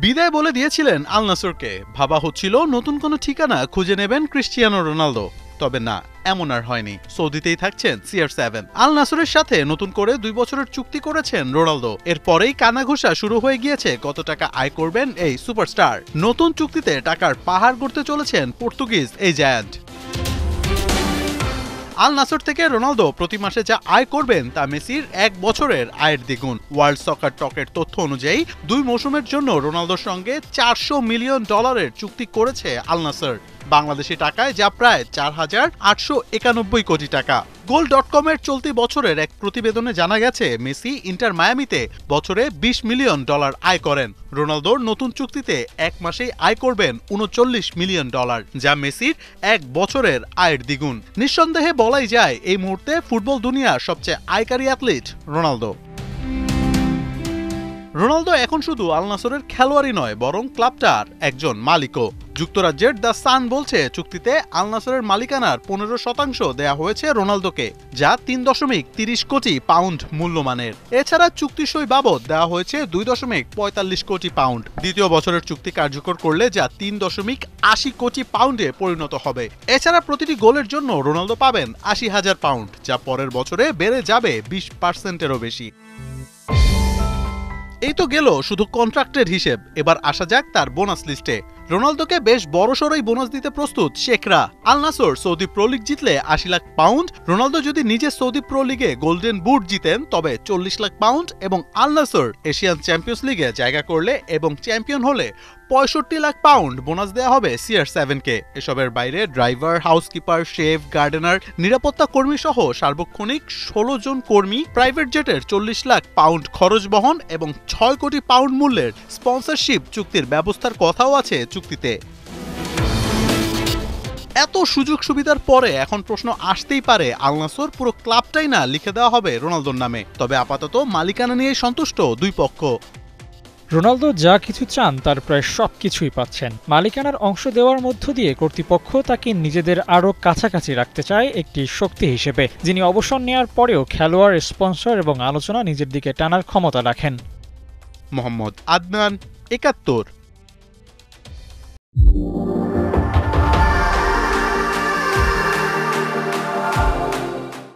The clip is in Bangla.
বিদায় বলে দিয়েছিলেন আল নাসরকে। ভাবা হচ্ছিল নতুন কোনো ঠিকানা খুঁজে নেবেন ক্রিস্টিয়ানো রোনালদো, তবে না, এমন আর হয়নি। সৌদিতেই থাকছেন CR7। আল নাসরের সাথে নতুন করে 2 বছরের চুক্তি করেছেন রোনালদো। এরপরেই কানাঘুষা শুরু হয়ে গিয়েছে কত টাকা আয় করবেন এই সুপারস্টার। নতুন চুক্তিতে টাকার পাহাড় গড়তে চলেছেন পর্তুগিজ এই জায়ান্ট। আল নাসর থেকে রোনালদো প্রতি মাসে যা আয় করবেন তা মেসির 1 বছরের আয়ের দ্বিগুণ। ওয়ার্ল্ড সকার টকের তথ্য অনুযায়ী 2 মৌসুমের জন্য রোনালদোর সঙ্গে $400 মিলিয়ন চুক্তি করেছে আল নাসর, বাংলাদেশি টাকায় যা প্রায় 4,891 কোটি টাকা। গোল.com এর চলতি বছরের এক প্রতিবেদনে জানা গেছে মেসি ইন্টার মায়ামিতে বছরে $20 মিলিয়ন আয় করেন। রোনালদোর নতুন চুক্তিতে 1 মাসেই আয় করবেন $39 মিলিয়ন, যা মেসির 1 বছরের আয়ের দ্বিগুণ। নিঃসন্দেহে বলাই যায় এই মুহূর্তে ফুটবল দুনিয়ার সবচেয়ে আয়কারী অ্যাথলিট রোনালদো। রোনালদো এখন শুধু আল নাসরের খেলোয়াড়ই নয়, বরং ক্লাবটার একজন মালিকও। যুক্তরাজ্যের দ্য সান বলছে চুক্তিতে আল নাসরের মালিকানার 15% দেয়া হয়েছে রোনালদোকে, যা 3.30 কোটি পাউন্ড মূল্যমানের। এছাড়া চুক্তি সই বাবদ দেওয়া হয়েছে 2.45 কোটি পাউন্ড। দ্বিতীয় বছরের চুক্তি কার্যকর করলে যা 3.80 কোটি পাউন্ডে পরিণত হবে। এছাড়া প্রতিটি গোলের জন্য রোনালদো পাবেন 80,000 পাউন্ড, যা পরের বছরে বেড়ে যাবে 20%-এরও বেশি। এই তো গেল শুধু কন্ট্রাক্টের হিসেব, এবার আসা যাক তার বোনাস লিস্টে। রোনালদোকে বেশ বড়সড়ই বোনাস দিতে প্রস্তুত শেখরা। আল নাসর সৌদি প্রো লিগ জিতলে 80 লাখ পাউন্ড, রোনালদো যদি নিজে সৌদি প্রো লিগে গোল্ডেন বুট জিতেন তবে 40 লাখ পাউন্ড, এবং আল নাসর এশিয়ান চ্যাম্পিয়ন্স লিগে জায়গা করলে এবং চ্যাম্পিয়ন হলে 65 লাখ পাউন্ড বোনাস দেওয়া হবে CR7-কে। এসবের বাইরে ড্রাইভার, হাউসকিপার, শেফ, গার্ডেনার, নিরাপত্তা কর্মী সহ সার্বক্ষণিক 16 জন কর্মী, প্রাইভেট জেটের 40 লাখ পাউন্ড খরচ বহন এবং 6 কোটি পাউন্ড মূল্যের স্পন্সরশিপ চুক্তির ব্যবস্থার কথাও আছে চুক্তিতে। এত সুযোগ সুবিধার পরে এখন প্রশ্ন আসতেই পারে আল নাসর পুরো ক্লাবটাই না লিখে দেওয়া হবে রোনালদোর নামে। তবে আপাতত মালিকানা নিয়ে সন্তুষ্ট দুই পক্ষ। রোনালদো যা কিছু চান তার প্রায় সবকিছুই পাচ্ছেন। মালিকানার অংশ দেওয়ার মধ্য দিয়ে কর্তৃপক্ষ তাকে নিজেদের আরও কাছাকাছি রাখতে চায় একটি শক্তি হিসেবে, যিনি অবসর নেওয়ার পরেও খেলোয়াড়, স্পন্সর এবং আলোচনা নিজের দিকে টানার ক্ষমতা রাখেন। মোহাম্মদ আদনান, ৭১।